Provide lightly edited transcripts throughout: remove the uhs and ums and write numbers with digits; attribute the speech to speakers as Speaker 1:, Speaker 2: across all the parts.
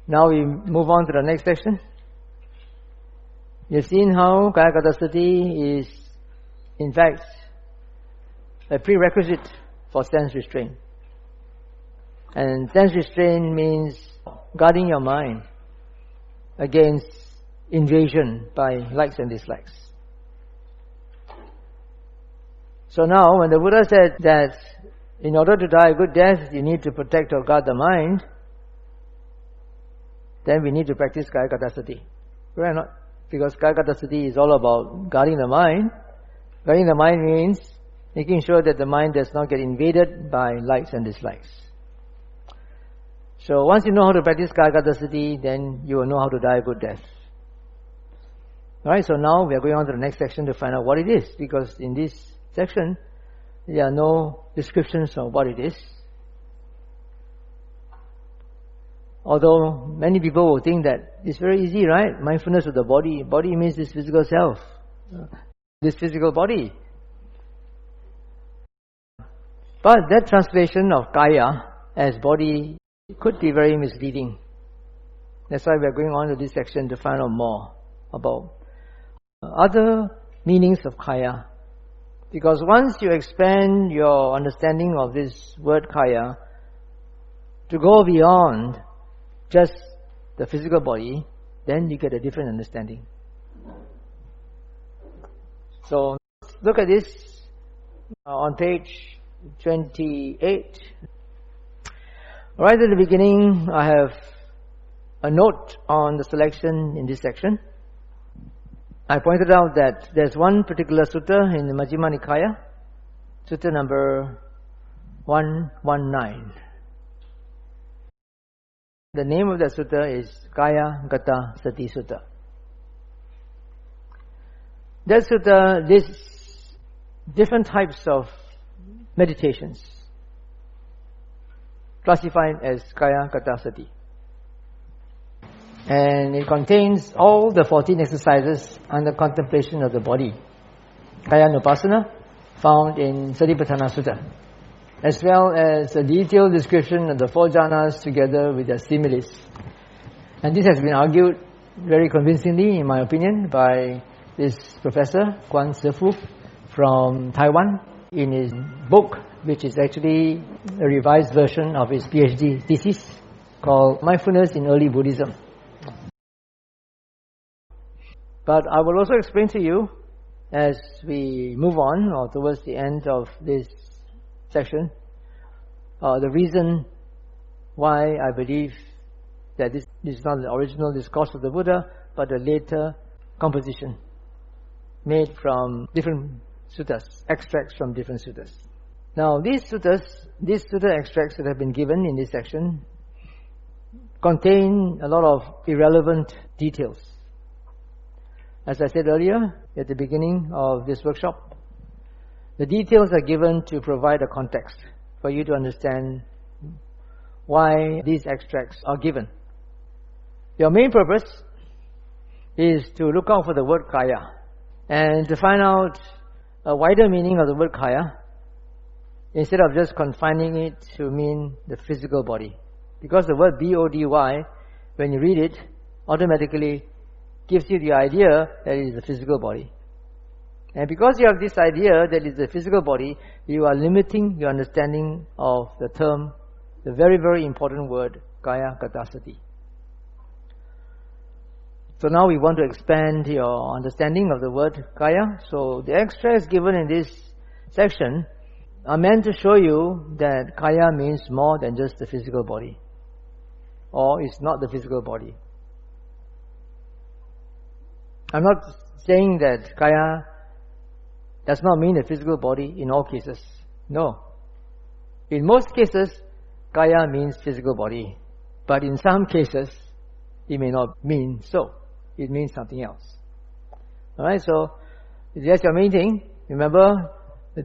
Speaker 1: Now we move on to the next section. You've seen how Kāyagatā Sati is, in fact, a prerequisite for sense restraint. And sense restraint means guarding your mind against invasion by likes and dislikes. So now, when the Buddha said that in order to die a good death, you need to protect or guard the mind, then we need to practice Kāyagatā Sati. Right or not? Because Kāyagatā Sati is all about guarding the mind. Guarding the mind means making sure that the mind does not get invaded by likes and dislikes. So once you know how to practice Kāyagatā Sati, then you will know how to die a good death. Alright, so now we are going on to the next section to find out what it is, because in this section there are no descriptions of what it is. Although many people will think that it's very easy, right? Mindfulness of the body. Body means this physical self, this physical body. But that translation of kaya as body could be very misleading. That's why we are going on to this section to find out more about other meanings of kaya. Because once you expand your understanding of this word kaya to go beyond just the physical body, then you get a different understanding. So look at this on page 28. Right at the beginning, I have a note on the selection in this section. I pointed out that there's one particular sutta in the Majjhima Nikaya, sutta number 119. The name of that sutta is Kāyagatā Sati Sutta. That sutta lists different types of meditations, classified as Kāyagatā Sati. And it contains all the 14 exercises under contemplation of the body, Kāyanupassana, found in Satipatthana Sutta, as well as a detailed description of the 4 jhanas together with their similes. And this has been argued very convincingly, in my opinion, by this professor, Kwan Sifu, from Taiwan, in his book, which is actually a revised version of his PhD thesis, called Mindfulness in Early Buddhism. But I will also explain to you, as we move on, or towards the end of this section, the reason why I believe that this is not the original discourse of the Buddha, but a later composition made from different suttas, extracts from different suttas. Now these sutta extracts that have been given in this section contain a lot of irrelevant details. As I said earlier, at the beginning of this workshop, the details are given to provide a context for you to understand why these extracts are given. Your main purpose is to look out for the word kaya and to find out a wider meaning of the word kaya instead of just confining it to mean the physical body. Because the word B-O-D-Y, when you read it, automatically gives you the idea that it is the physical body. And because you have this idea that it is the physical body, you are limiting your understanding of the term, the very, very important word, Kāyagatā Sati. So now we want to expand your understanding of the word kaya. So the extracts given in this section are meant to show you that kaya means more than just the physical body, or it's not the physical body. I'm not saying that kaya does not mean the physical body in all cases. No. In most cases, kaya means physical body. But in some cases, it may not mean so. It means something else. Alright, so that's your main thing. Remember,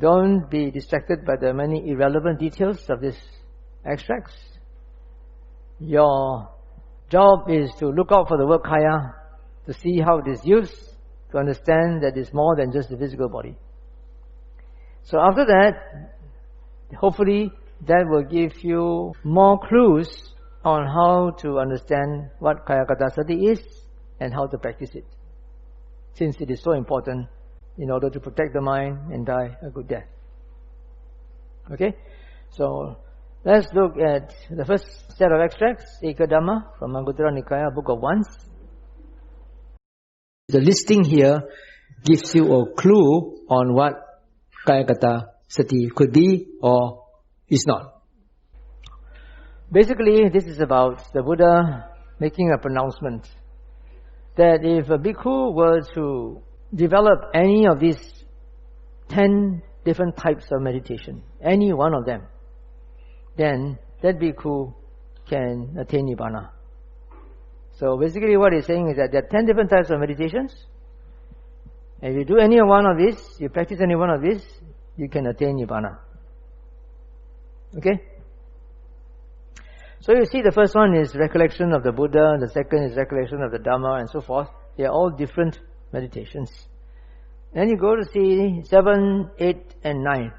Speaker 1: don't be distracted by the many irrelevant details of these extracts. Your job is to look out for the word kaya, to see how it is used, to understand that it's more than just the physical body. So after that, hopefully that will give you more clues on how to understand what Kāyagatā Sati is and how to practice it, since it is so important in order to protect the mind and die a good death. Okay? So, let's look at the first set of extracts, Eka Dhamma from Anguttara Nikaya, Book of Wands. The listing here gives you a clue on what Kāyagatā Sati could be or is not. Basically, this is about the Buddha making a pronouncement that if a bhikkhu were to develop any of these 10 different types of meditation, any one of them, then that bhikkhu can attain Nibbana. So basically what he's saying is that there are 10 different types of meditations. And if you do any one of these, you practice any one of these, you can attain Nibbana. Okay? So you see the first one is recollection of the Buddha, the second is recollection of the Dhamma, and so forth. They are all different meditations. Then you go to see 7, 8 and 9.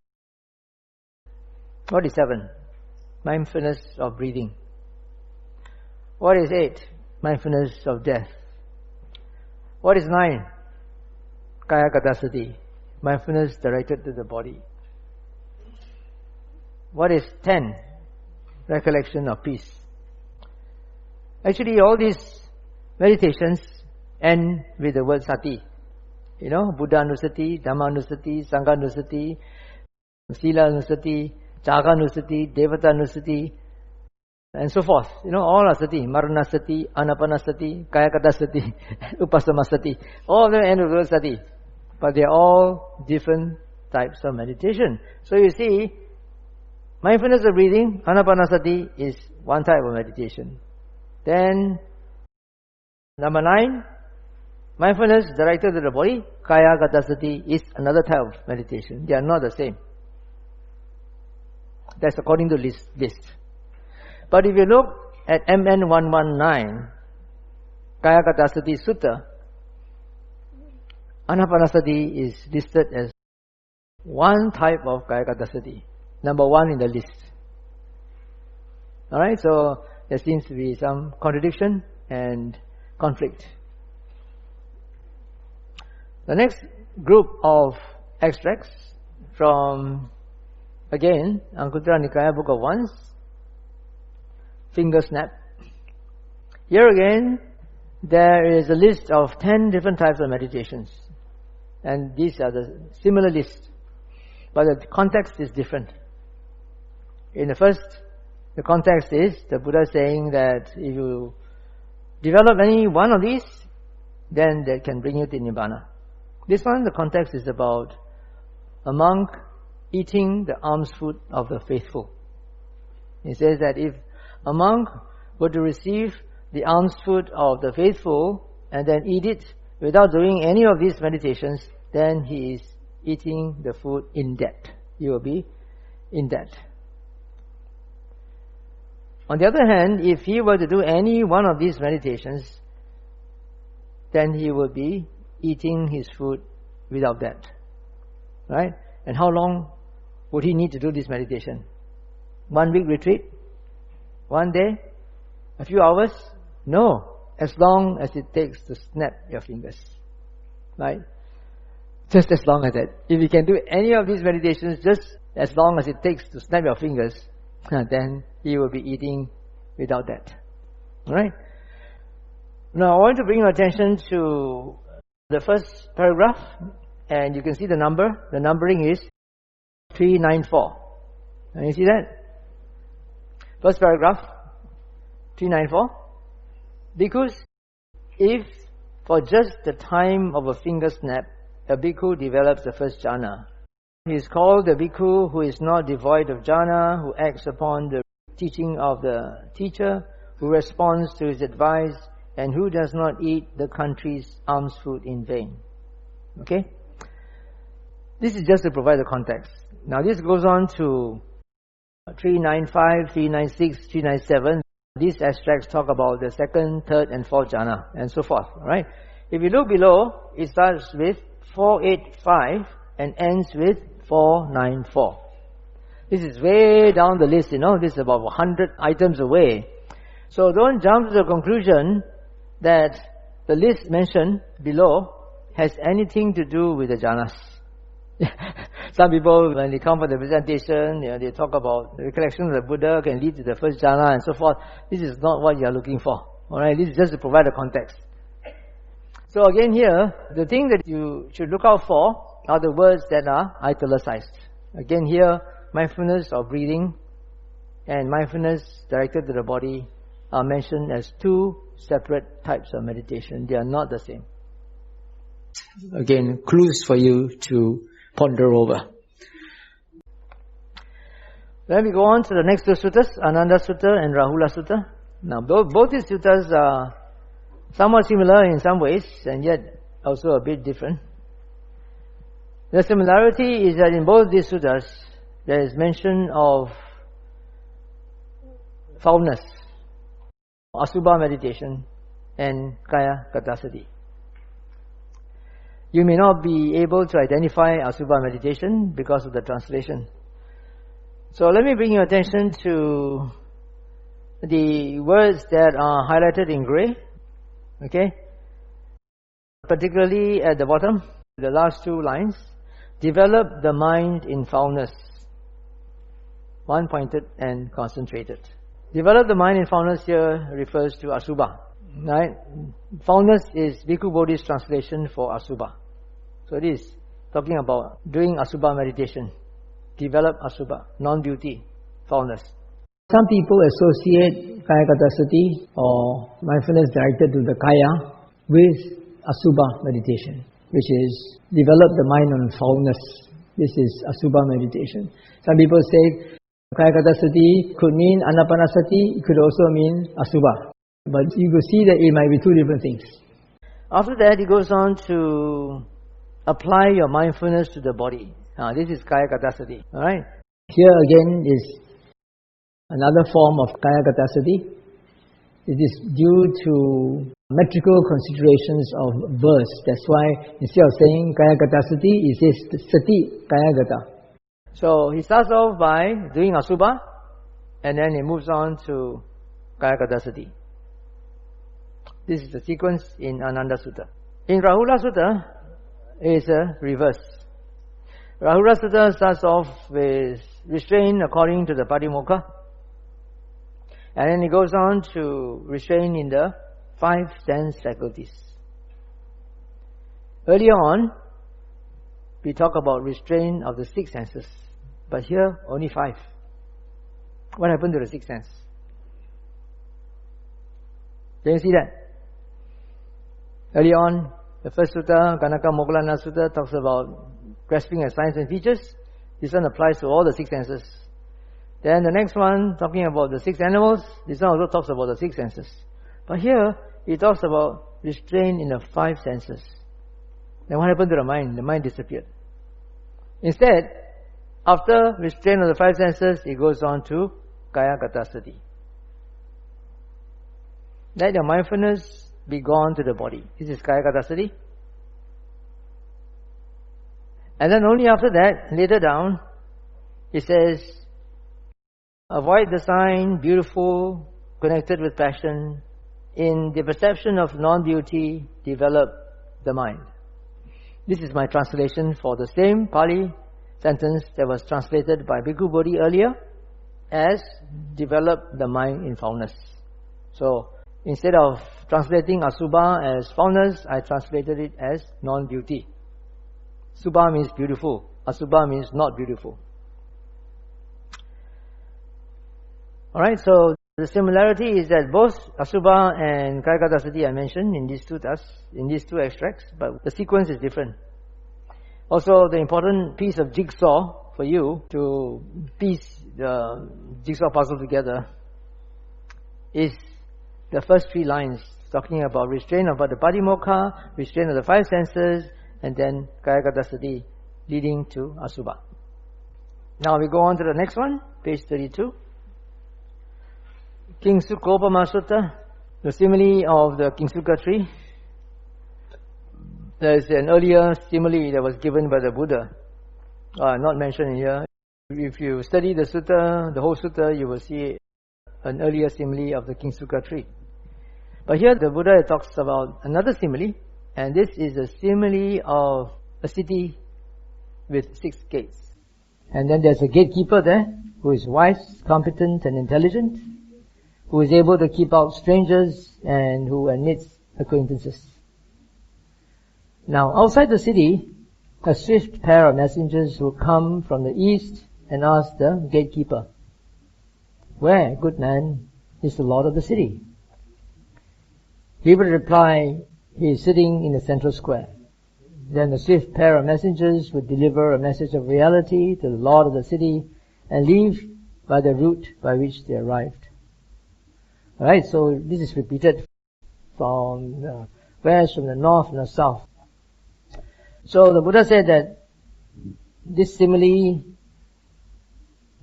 Speaker 1: What is 7? Mindfulness of breathing. What is 8? Mindfulness of death. What is 9? Kāyagatā Sati, mindfulness directed to the body. What is 10? Recollection of peace. Actually, all these meditations end with the word Sati. You know, Buddha Nusati, Dhamma Nusati, Sangha Nusati, Sila Nusati, Jaga Nusati, Devata Nusati, and so forth. You know, all are Sati. Marana Sati, ānāpānassati, Kāyagatā Sati, Upasammasati. All of them end with the word Sati. But they are all different types of meditation. So you see, mindfulness of breathing, ānāpānassati, is one type of meditation. Then, number 9, mindfulness directed to the body, Kāyagatā Sati, is another type of meditation. They are not the same. That's according to list. But if you look at MN 119, Kāyagatā Sati Sutta, ānāpānassati is listed as one type of Kāyagatā Sati, number 1 in the list. Alright, so there seems to be some contradiction and conflict. The next group of extracts from, again, Anguttara Nikaya, Book of Wands, finger snap. Here again, there is a list of 10 different types of meditations. And these are the similar list. But the context is different. In the first, the context is the Buddha saying that if you develop any one of these, then that can bring you to Nibbana. This one, the context is about a monk eating the alms food of the faithful. He says that if a monk were to receive the alms food of the faithful and then eat it without doing any of these meditations, then he is eating the food in debt. He will be in debt. On the other hand, if he were to do any one of these meditations, then he will be eating his food without debt. Right? And how long would he need to do this meditation? 1 week retreat? 1 day? A few hours? No. As long as it takes to snap your fingers. Right? Just as long as that. If you can do any of these meditations just as long as it takes to snap your fingers, then you will be eating without that. Alright? Now I want to bring your attention to the first paragraph, and you can see the number. The numbering is 394. Can you see that? First paragraph, 394. Because if for just the time of a finger snap, a bhikkhu develops the first jhāna, he is called a bhikkhu who is not devoid of jhāna, who acts upon the teaching of the teacher, who responds to his advice, and who does not eat the country's alms food in vain. Okay? This is just to provide the context. Now this goes on to 395, 396, 397. These extracts talk about the second, third and fourth jhana and so forth. Alright? If you look below, it starts with 485 and ends with 494. This is way down the list, you know. This is about 100 items away. So don't jump to the conclusion that the list mentioned below has anything to do with the jhanas. Some people, when they come for the presentation, they talk about the recollection of the Buddha can lead to the first jhana and so forth. This is not what you are looking for. Alright, this is just to provide a context. So again here, the thing that you should look out for are the words that are italicized. Again here, mindfulness of breathing and mindfulness directed to the body are mentioned as two separate types of meditation. They are not the same. Again, clues for you to ponder over. Then we go on to the next two suttas, Ananda Sutta and Rahula Sutta. Now both these suttas are somewhat similar in some ways and yet also a bit different. The similarity is that in both these suttas there is mention of foulness, asubha meditation and Kāyagatā Sati. You may not be able to identify asubha meditation because of the translation. So let me bring your attention to the words that are highlighted in grey. Okay? Particularly at the bottom, the last two lines. Develop the mind in foulness. One pointed and concentrated. Develop the mind in foulness here refers to asubha. Right? Foulness is Bhikkhu Bodhi's translation for asubha. So it is talking about doing asubha meditation. Develop asubha, non-beauty, foulness. Some people associate Kāyagatā Sati or mindfulness directed to the kāya with asubha meditation, which is develop the mind on foulness. This is asubha meditation. Some people say Kāyagatā Sati could mean ānāpānassati, it could also mean asubha. But you could see that it might be two different things. After that, he goes on to apply your mindfulness to the body. This is Kāyagatā Sati. Alright? Here again is another form of Kāyagatā Sati. It is due to metrical considerations of verse. That's why instead of saying Kāyagatā Sati, he says Sati Kāyagata. So he starts off by doing asubha and then he moves on to Kāyagatā Sati. This is the sequence in Ananda Sutta. In Rahula Sutta, it is a reverse. Rahula Sutta starts off with restraint according to the Patimokkha. And then it goes on to restrain in the 5 sense faculties. Earlier on, we talk about restraint of the 6 senses. But here, only 5. What happened to the 6th sense? Can you see that? Earlier on, the first sutta, Ganaka Moggallana Sutta, talks about grasping at signs and features. This one applies to all the 6 senses. Then the next one, talking about the 6 animals, this one also talks about the 6 senses. But here, it talks about restraint in the 5 senses. Then what happened to the mind? The mind disappeared. Instead, after restraint of the 5 senses, it goes on to Kāyagatā Sati. Let your mindfulness be gone to the body. This is Kāyagatā Sati. And then only after that, later down, it says, avoid the sign, beautiful, connected with passion. In the perception of non-beauty, develop the mind. This is my translation for the same Pali sentence that was translated by Bhikkhu Bodhi earlier as develop the mind in foulness. So, instead of translating asubha as foulness, I translated it as non-beauty. Subha means beautiful. Asubha means not beautiful. Alright, so the similarity is that both asubha and Kāyagatā Sati are mentioned in these two extracts, but the sequence is different. Also, the important piece of jigsaw for you to piece the jigsaw puzzle together is the first 3 lines talking about restraint about the Patimokkha, restraint of the 5 senses, and then Kāyagatā Sati leading to asubha. Now we go on to the next one, page 32. Kingsukopama Sutta, the simile of the Kingsuka tree. There is an earlier simile that was given by the Buddha, not mentioned here. If you study the sutta, the whole sutta, you will see an earlier simile of the Kingsuka tree. But here the Buddha talks about another simile, and this is a simile of a city with 6 gates. And then there's a gatekeeper there who is wise, competent and intelligent, who is able to keep out strangers and who admits acquaintances. Now, outside the city, a swift pair of messengers will come from the east and ask the gatekeeper, "Where, good man, is the lord of the city?" He will reply, "He is sitting in the central square." Then the swift pair of messengers would deliver a message of reality to the lord of the city and leave by the route by which they arrived. Alright, so this is repeated from the west, from the north, and the south. So the Buddha said that this simile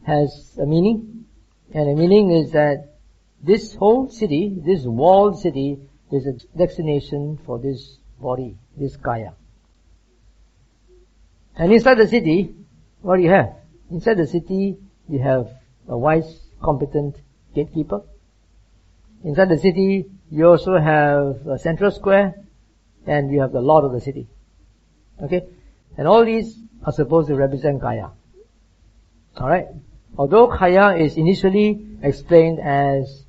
Speaker 1: has a meaning, and the meaning is that this whole city, this walled city, is a destination for this body, this kāya. And inside the city, what do you have? Inside the city, you have a wise, competent gatekeeper. Inside the city, you also have a central square, and you have the lord of the city. Okay? And all these are supposed to represent kāya. Alright? Although kāya is initially explained as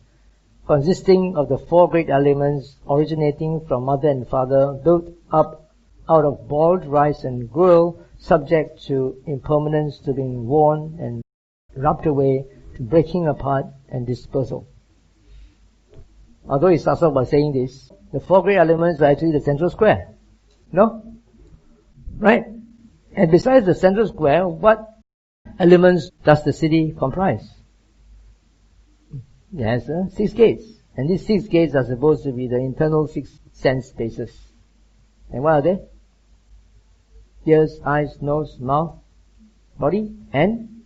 Speaker 1: consisting of the 4 great elements originating from mother and father, built up out of boiled rice and gruel, subject to impermanence, to being worn and rubbed away, to breaking apart and dispersal. Although he starts off by saying this, the 4 great elements are actually the central square. No? Right? And besides the central square, what elements does the city comprise? It has 6 gates. And these 6 gates are supposed to be the internal 6 sense spaces. And what are they? Ears, eyes, nose, mouth, body, and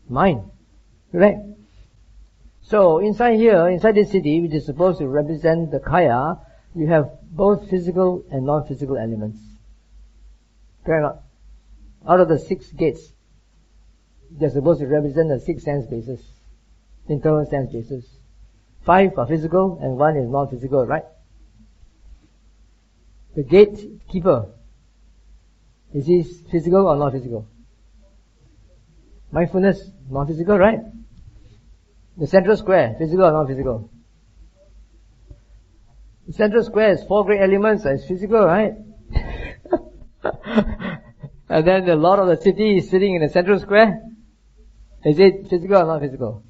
Speaker 1: mind. Right? So inside here, inside this city, which is supposed to represent the kāya, you have both physical and non-physical elements. Fair enough. Out of the 6 gates, they're supposed to represent the 6 sense bases, internal sense bases. 5 are physical and 1 is non-physical, right? The gatekeeper, is he physical or non-physical? Mindfulness, non-physical, right? The central square, physical or non-physical? The central square is 4 great elements, it's physical, right? And then the lord of the city is sitting in the central square. Is it physical or non-physical?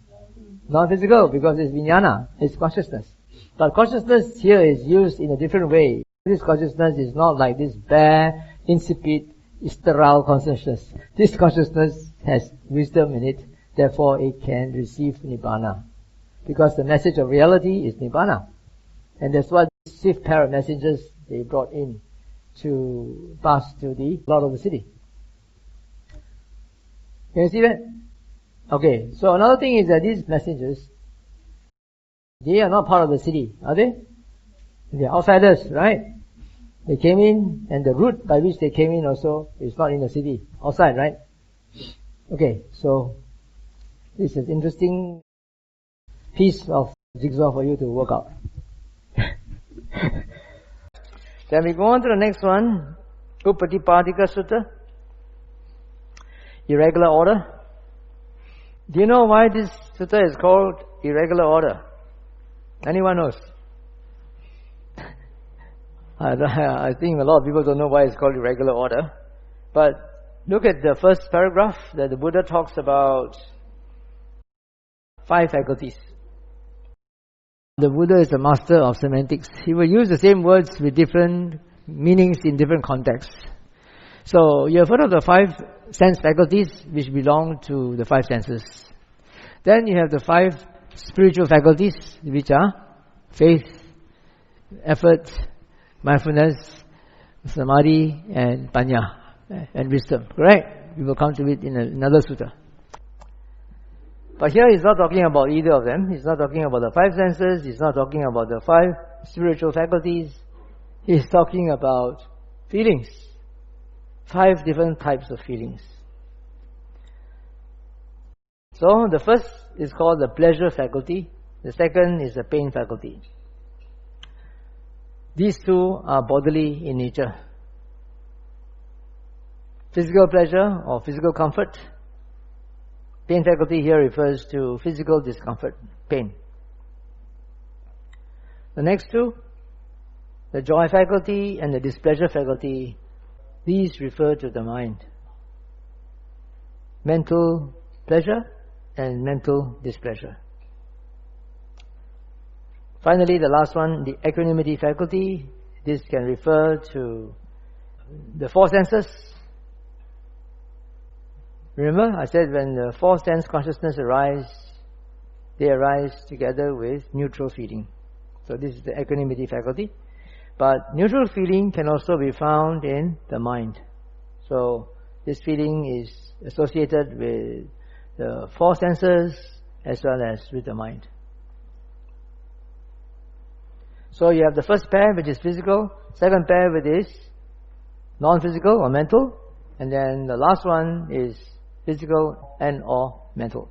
Speaker 1: Non-physical, because it's vijnana, it's consciousness. But consciousness here is used in a different way. This consciousness is not like this bare, insipid, sterile consciousness. This consciousness has wisdom in it, therefore it can receive nibbana. Because the message of reality is nibbana. And that's what this swift pair of messengers they brought in to pass to the lord of the city. Can you see that? Okay, so another thing is that these messengers, they are not part of the city, are they? They are outsiders, right? They came in, and the route by which they came in also is not in the city, outside, right? Okay, so this is an interesting piece of jigsaw for you to work out. Then we go on to the next one, Upatipadika Sutta, irregular order. Do you know why this sutta is called irregular order? Anyone knows? I think a lot of people don't know why it's called irregular order. But look at the first paragraph that the Buddha talks about 5 faculties. The Buddha is a master of semantics. He will use the same words with different meanings in different contexts. So you have heard of the 5 sense faculties which belong to the 5 senses. Then you have the 5 spiritual faculties which are faith, effort, mindfulness, samadhi, and panya, and wisdom. Correct? We will come to it in another sutta. But here he's not talking about either of them. He's not talking about the 5 senses. He's not talking about the 5 spiritual faculties. He's talking about feelings. 5 different types of feelings. So the first is called the pleasure faculty. The second is the pain faculty. These two are bodily in nature. Physical pleasure or physical comfort. Pain faculty here refers to physical discomfort, pain. The next two, the joy faculty and the displeasure faculty, these refer to the mind. Mental pleasure and mental displeasure. Finally, the last one, the equanimity faculty. This can refer to the four senses. Remember, I said when the four sense consciousness arise, they arise together with neutral feeling. So this is the equanimity faculty. But neutral feeling can also be found in the mind. So this feeling is associated with the four senses as well as with the mind. So you have the first pair, which is physical, second pair, which is non-physical or mental, and then the last one is physical and or mental.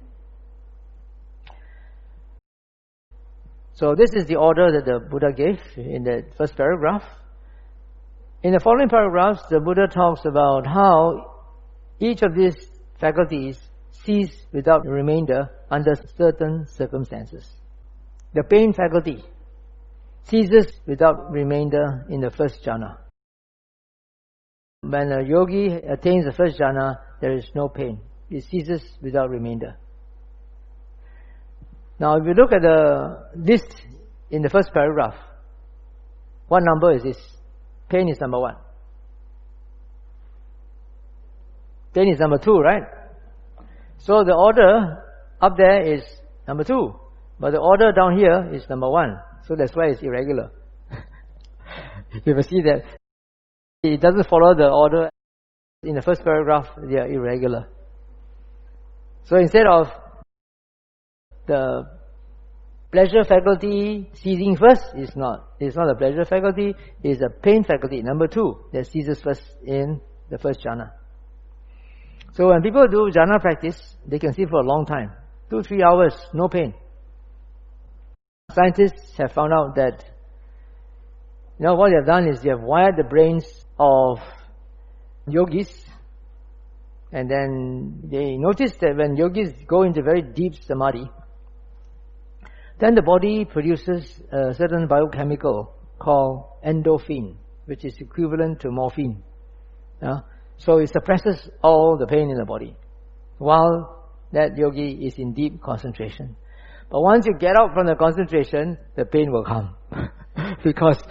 Speaker 1: So this is the order that the Buddha gave in the first paragraph. In the following paragraphs, the Buddha talks about how each of these faculties cease without remainder under certain circumstances. The pain faculty ceases without remainder in the first jhāna. When a yogi attains the first jhāna, there is no pain. It ceases without remainder. Now, if you look at the list in the first paragraph, what number is this? Pain is number 1. Pain is number 2, right? So the order up there is number 2, but the order down here is number 1. So that's why it's irregular. You ever see that? It doesn't follow the order. In the first paragraph, they are irregular. So instead of the pleasure faculty ceasing first, it's not a pleasure faculty, it's a pain faculty, number 2, that ceases first in the first jhāna. So when people do jhāna practice, they can sit for a long time, 2-3 hours, no pain. Scientists have found out that, what they have done is they have wired the brains of yogis, and then they noticed that when yogis go into very deep samadhi, then the body produces a certain biochemical called endorphin, which is equivalent to morphine. So it suppresses all the pain in the body while that yogi is in deep concentration. But once you get out from the concentration, the pain will come because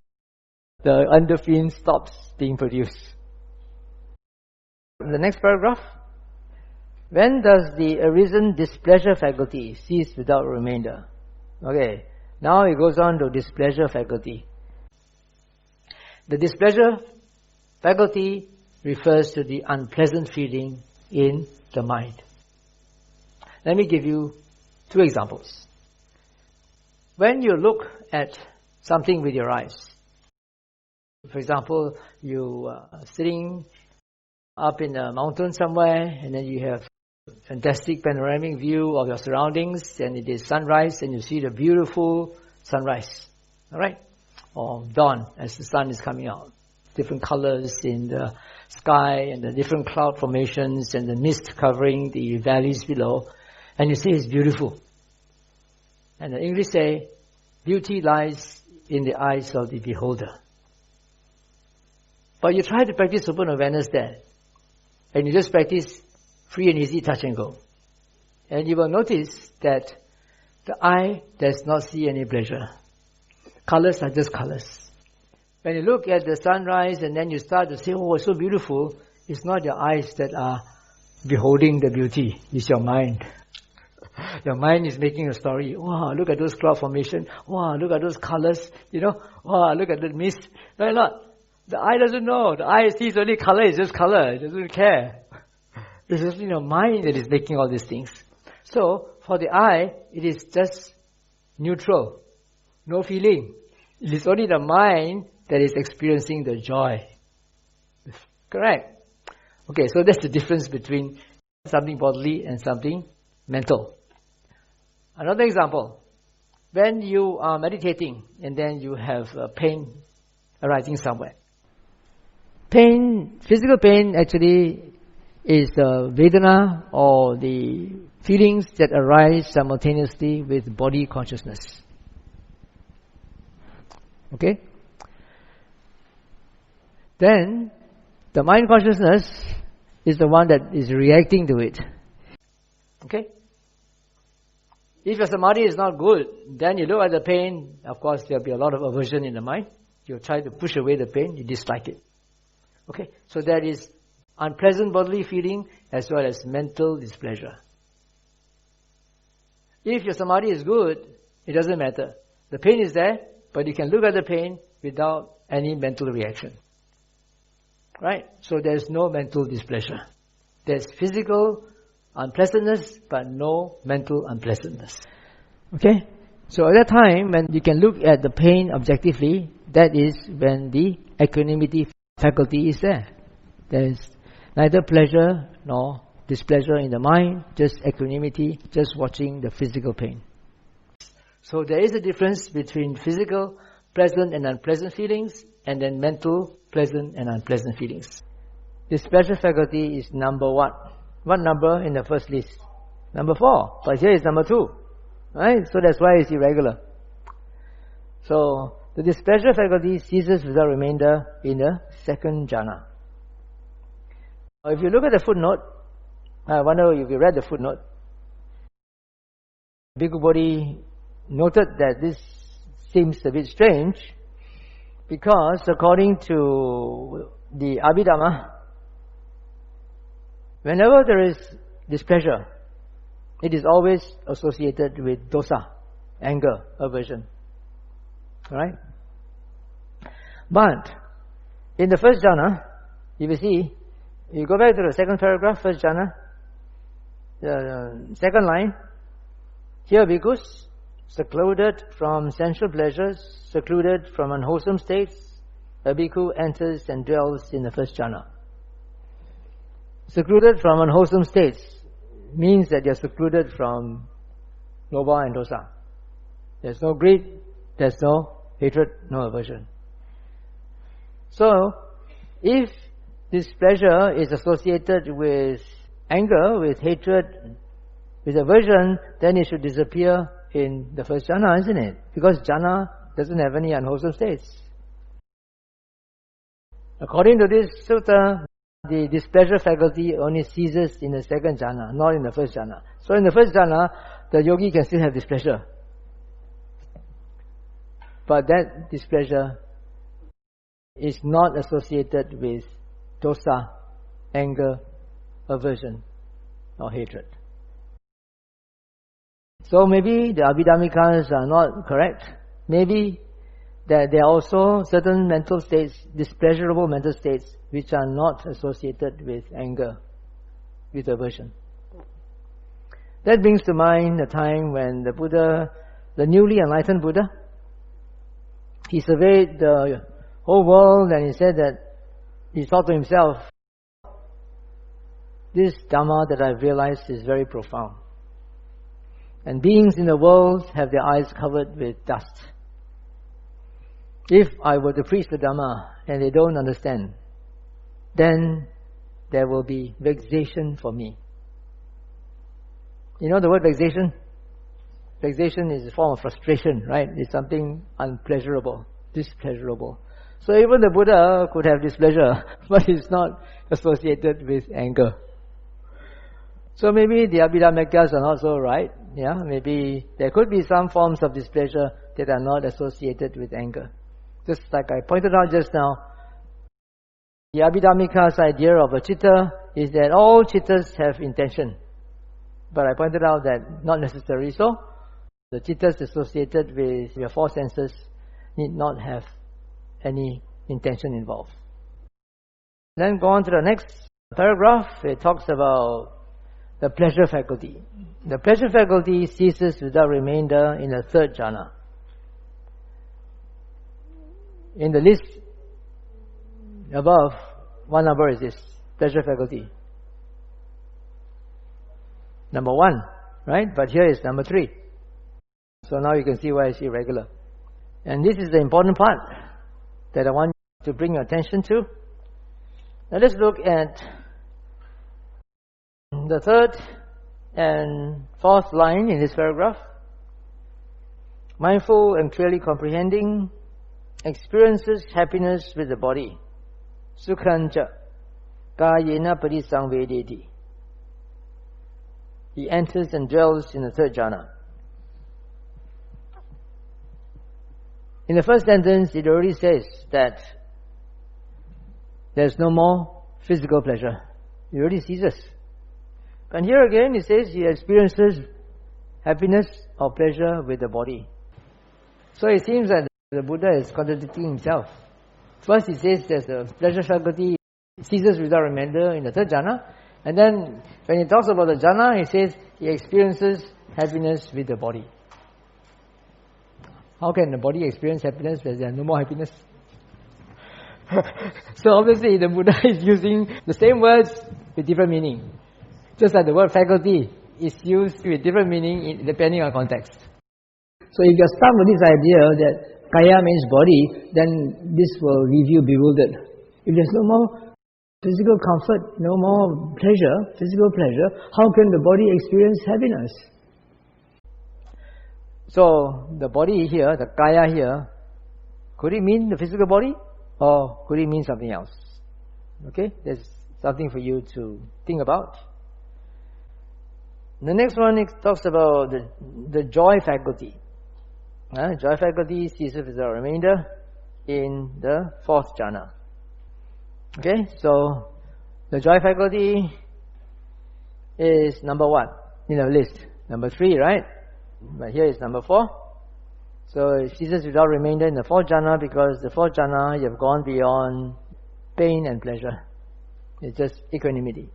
Speaker 1: the endorphin stops being produced. The next paragraph. When does the arisen displeasure faculty cease without remainder? Okay, now it goes on to displeasure faculty. The displeasure faculty refers to the unpleasant feeling in the mind. Let me give you 2 examples. When you look at something with your eyes, for example, you are sitting up in a mountain somewhere, and then you have a fantastic panoramic view of your surroundings, and it is sunrise, and you see the beautiful sunrise, alright? Or dawn as the sun is coming out. Different colors in the sky, and the different cloud formations, and the mist covering the valleys below, and you say it's beautiful. And the English say, beauty lies in the eyes of the beholder. But you try to practice open awareness there, and you just practice free and easy touch and go. And you will notice that the eye does not see any pleasure. Colors are just colors. When you look at the sunrise and then you start to say, oh, it's so beautiful, it's not your eyes that are beholding the beauty, it's your mind. Your mind is making a story. Wow, look at those cloud formation. Wow, look at those colors. Wow, look at the mist. No, not. The eye doesn't know. The eye sees only color, it's just color. It doesn't care. It's just your mind that is making all these things. So, for the eye, it is just neutral. No feeling. It is only the mind that is experiencing the joy. Correct? Okay, so that's the difference between something bodily and something mental. Another example. when you are meditating and then you have pain arising somewhere. Pain, physical pain actually is the Vedana or the feelings that arise simultaneously with body consciousness. Okay? Then, the mind consciousness is the one that is reacting to it. Okay? If your samadhi is not good, then you look at the pain, of course there will be a lot of aversion in the mind. You try to push away the pain, you dislike it. Okay? So there is unpleasant bodily feeling as well as mental displeasure. If your samadhi is good, it doesn't matter. The pain is there, but you can look at the pain without any mental reaction. Right? So there's no mental displeasure. There's physical unpleasantness, but no mental unpleasantness. Okay? So at that time, when you can look at the pain objectively, that is when the equanimity faculty is there. There's neither pleasure nor displeasure in the mind, just equanimity, just watching the physical pain. So there is a difference between physical pleasant and unpleasant feelings and then mental pleasant and unpleasant feelings. Displeasure faculty is number 1. What number in the first list? Number 4. But here is number 2. Right? So that's why it's irregular. So the displeasure faculty ceases without remainder in the second jhana. If you look at the footnote, I wonder if you read the footnote. Bhikkhu Bodhi noted that this seems a bit strange because according to the Abhidhamma, whenever there is displeasure, it is always associated with dosa, anger, aversion. Alright? But in the first jhana, if you see, you go back to the second paragraph, first jhana, the second line, here bhikkhus, secluded from sensual pleasures, secluded from unwholesome states, a bhikkhu enters and dwells in the first jhana. Secluded from unwholesome states means that you're secluded from lobha and dosa. There's no greed, there's no hatred, no aversion. So, if this pleasure is associated with anger, with hatred, with aversion, then it should disappear in the first jhana, isn't it? Because jhana doesn't have any unwholesome states. According to this sutta, the displeasure faculty only ceases in the second jhana, not in the first jhana. So in the first jhana, the yogi can still have displeasure. But that displeasure is not associated with dosa, anger, aversion, or hatred. So maybe the Abhidhammikas are not correct. Maybe that there are also certain mental states, displeasurable mental states, which are not associated with anger, with aversion. That brings to mind a time when the Buddha, the newly enlightened Buddha, he surveyed the whole world and he said that, he thought to himself, this Dhamma that I've realized is very profound. And beings in the world have their eyes covered with dust. If I were to preach the Dhamma and they don't understand, then there will be vexation for me. You know the word vexation? Vexation is a form of frustration, right? It's something unpleasurable, displeasurable. So even the Buddha could have displeasure, but it's not associated with anger. So maybe the Abhidhammikas are not so right. Yeah, maybe there could be some forms of displeasure that are not associated with anger. Just like I pointed out just now, the Abhidhammika's idea of a chitta is that all chittas have intention. But I pointed out that not necessarily so. The chittas associated with your four senses need not have any intention involved. Then go on to the next paragraph. It talks about the pleasure faculty. The pleasure faculty ceases without remainder in the third jhana. In the list above, what number is this? Pleasure faculty. Number 1, right? But here is number 3. So now you can see why it's irregular. And this is the important part that I want to bring your attention to. Now let's look at the third and fourth line in this paragraph. Mindful and clearly comprehending experiences happiness with the body. Sukhancha kāyena parisangvedeti. He enters and dwells in the third jhana. In the first sentence, it already says that there's no more physical pleasure. It already ceases. And here again, it says he experiences happiness or pleasure with the body. So it seems that the Buddha is contradicting himself. First, he says there's a pleasure faculty ceases without remainder in the third jhana. And then, when he talks about the jhana, he says he experiences happiness with the body. How can the body experience happiness when there is no more happiness? So obviously the Buddha is using the same words with different meaning. Just like the word faculty is used with different meaning depending on context. So if you're stuck with this idea that kāya means body, then this will leave you bewildered. If there's no more physical comfort, no more pleasure, physical pleasure, how can the body experience happiness? So the body here, the kāya here, could it mean the physical body or could it mean something else? Okay, there's something for you to think about. The next one, it talks about the joy faculty. Joy faculty ceases without remainder in the fourth jhana. Okay, so the joy faculty is number 1 in the list. Number 3, right? But here is number 4. So it ceases without remainder in the fourth jhana because the fourth jhana you have gone beyond pain and pleasure. It's just equanimity.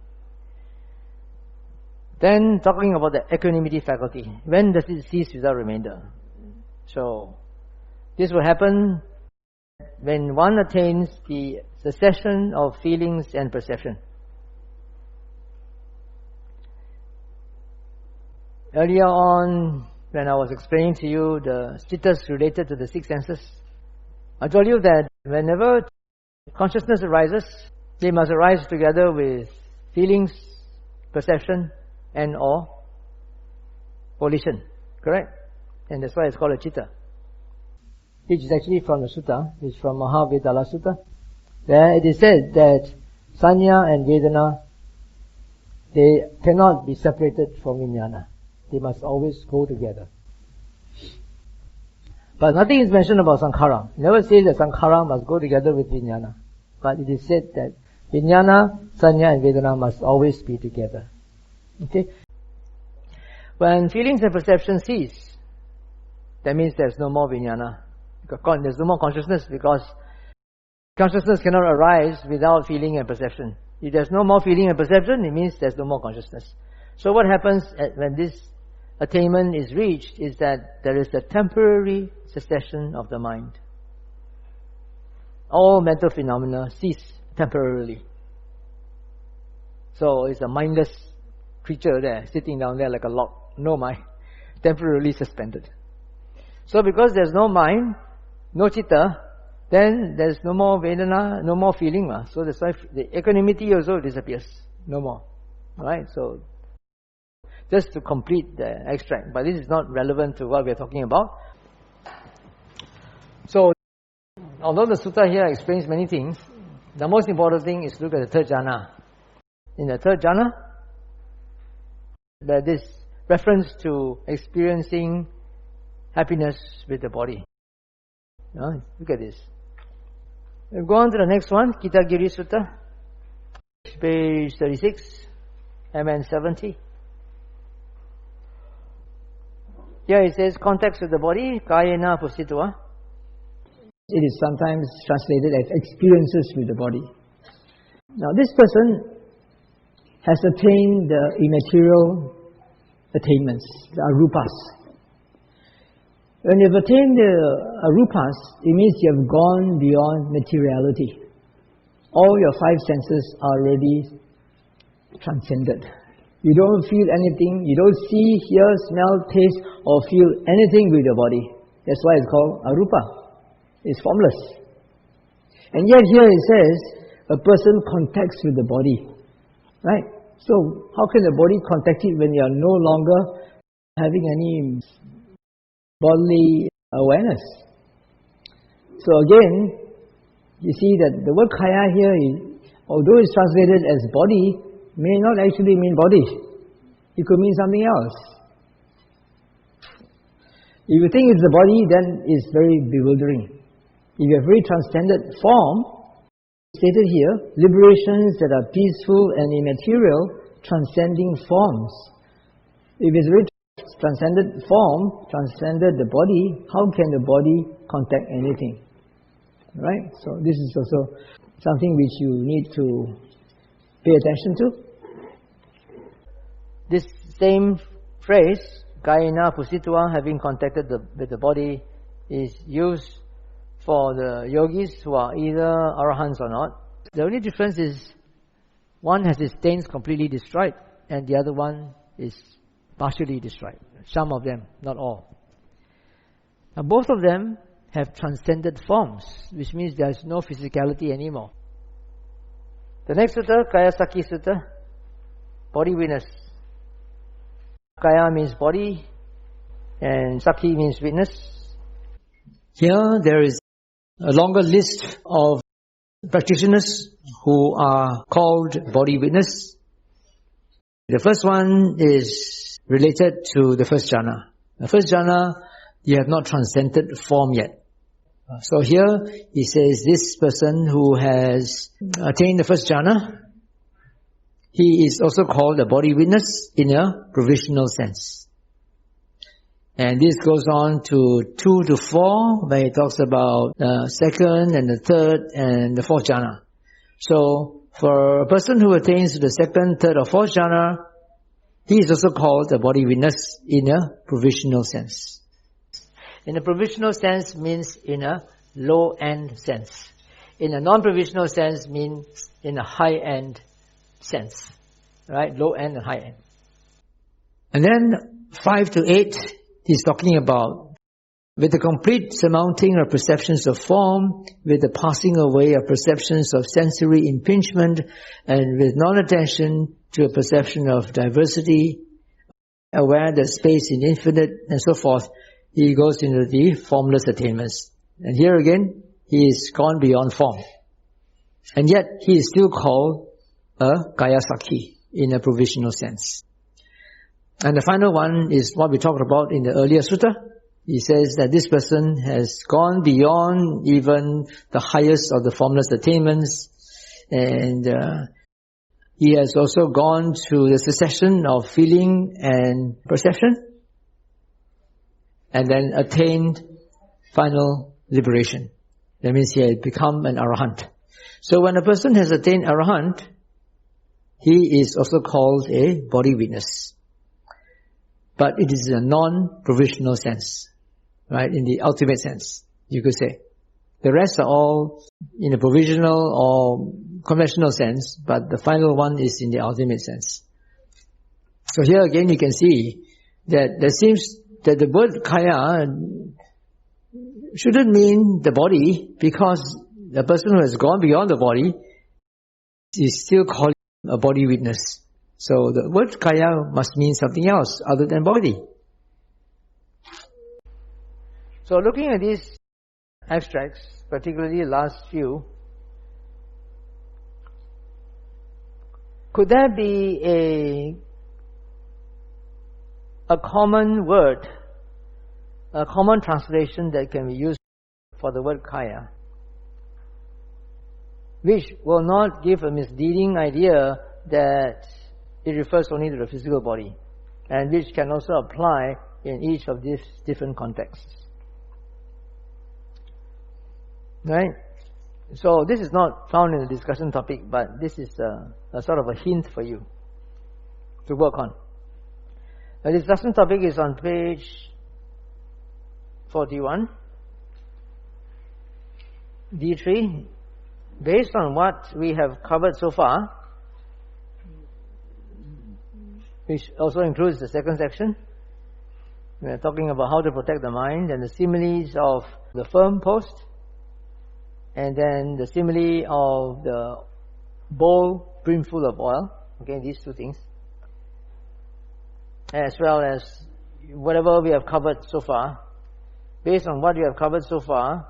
Speaker 1: Then talking about the equanimity faculty. When does it cease without remainder? So this will happen when one attains the cessation of feelings and perception. Earlier on, when I was explaining to you the status related to the 6 senses, I told you that whenever consciousness arises, they must arise together with feelings, perception, and or volition. Correct? And that's why it's called a citta. Which is actually from the sutta, it's from Mahavedala Sutta, where it is said that sanya and vedana, they cannot be separated from vijnana. They must always go together. But nothing is mentioned about sankhara. It never says that sankhara must go together with vijnana. But it is said that vijnana, sanya and vedana must always be together. Okay? When feelings and perception cease, that means there's no more vijnana. There's no more consciousness because consciousness cannot arise without feeling and perception. If there's no more feeling and perception, it means there's no more consciousness. So what happens when this attainment is reached is that there is a temporary cessation of the mind. All mental phenomena cease temporarily. So it's a mindless creature there, sitting down there like a log. No mind. Temporarily suspended. So because there's no mind, no citta, then there's no more vedana, no more feeling. So that's why the equanimity also disappears. No more. Right? So just to complete the extract, but this is not relevant to what we are talking about. So, although the sutta here explains many things, the most important thing is to look at the third jhana. In the third jhana, there is reference to experiencing happiness with the body. Look at this. We'll go on to the next one, Kitagiri Sutta, page 36, MN 70. Here it says, context with the body, kāyena ānāpānassati. It is sometimes translated as experiences with the body. Now this person has attained the immaterial attainments, the arupas. When you've attained the arupas, it means you have gone beyond materiality. All your 5 senses are already transcended. You don't feel anything, you don't see, hear, smell, taste or feel anything with your body. That's why it's called arupa. It's formless. And yet here it says, a person contacts with the body. Right? So, how can the body contact it when you are no longer having any bodily awareness? So again, you see that the word kāya here, although it's translated as body, may not actually mean body. It could mean something else. If you think it's the body, then it's very bewildering. If you have very transcended form, stated here, liberations that are peaceful and immaterial, transcending forms. If it's very transcended form, transcended the body, how can the body contact anything? Right? So this is also something which you need to pay attention to. This same phrase, kāyena pusitva, having contacted with the body, is used for the yogis who are either arahants or not. The only difference is one has its stains completely destroyed and the other one is partially destroyed. Some of them, not all. Now both of them have transcended forms, which means there is no physicality anymore. The next sutta, Kāyagatā Sati Sutta, body witness. Kāya means body and Sati means witness. Here there is a longer list of practitioners who are called body witness. The first one is related to the first jhāna. The first jhāna, you have not transcended form yet. So here he says this person who has attained the first jhāna, he is also called a body witness in a provisional sense. And this goes on to 2 to 4, where he talks about the second and the third and the fourth jhāna. So, for a person who attains the second, third or fourth jhāna, he is also called a body witness in a provisional sense. In a provisional sense means in a low-end sense. In a non-provisional sense means in a high-end sense. Right? Low-end and high-end. And then 5 to 8, he's talking about with the complete surmounting of perceptions of form, with the passing away of perceptions of sensory impingement, and with non-attention to a perception of diversity, aware that space is infinite, and so forth, he goes into the formless attainments. And here again, he is gone beyond form. And yet, he is still called a Kāyagasāti in a provisional sense. And the final one is what we talked about in the earlier sutta. He says that this person has gone beyond even the highest of the formless attainments, and he has also gone to the cessation of feeling and perception, and then attained final liberation. That means he has become an arahant. So when a person has attained arahant, he is also called a body witness. But it is a non-provisional sense, right? In the ultimate sense, you could say. The rest are all in a provisional or conventional sense, but the final one is in the ultimate sense. So here again you can see that there seems that the word kāya shouldn't mean the body, because the person who has gone beyond the body is still called a body witness. So the word kāya must mean something else other than body. So looking at these abstracts, particularly the last few, could there be a common word, a common translation that can be used for the word kāya, which will not give a misleading idea that it refers only to the physical body, and which can also apply in each of these different contexts? Right? So this is not found in the discussion topic, but this is a sort of a hint for you to work on. The discussion topic is on page 41, D3. Based on what we have covered so far, which also includes the second section. We are talking about how to protect the mind, and the similes of the firm post, and then the simile of the bowl brimful of oil. Okay, these two things. As well as whatever we have covered so far. Based on what you have covered so far,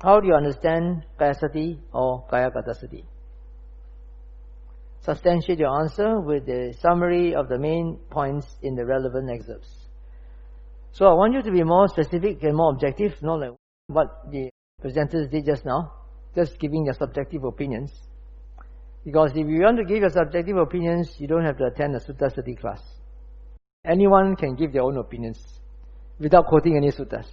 Speaker 1: how do you understand Kāyasati or Kāyagatā? Substantiate your answer with the summary of the main points in the relevant excerpts. So I want you to be more specific and more objective, not like what the presenters did just now, just giving your subjective opinions. Because if you want to give your subjective opinions, you don't have to attend a sutta study class. Anyone can give their own opinions without quoting any suttas.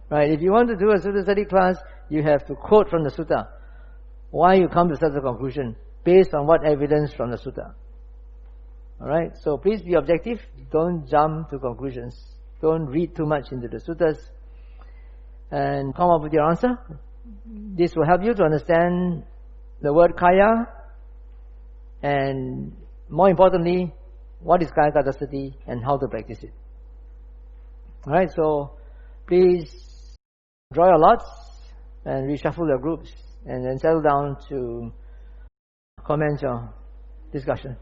Speaker 1: Right? If you want to do a sutta study class, you have to quote from the sutta why you come to such a conclusion based on what evidence from the sutta. Alright? So please be objective. Don't jump to conclusions. Don't read too much into the suttas. And come up with your answer. This will help you to understand the word kāya, and more importantly, what is Kāyagatā and how to practice it. Alright, so please draw your lots and reshuffle your groups, and then settle down to comment your discussion.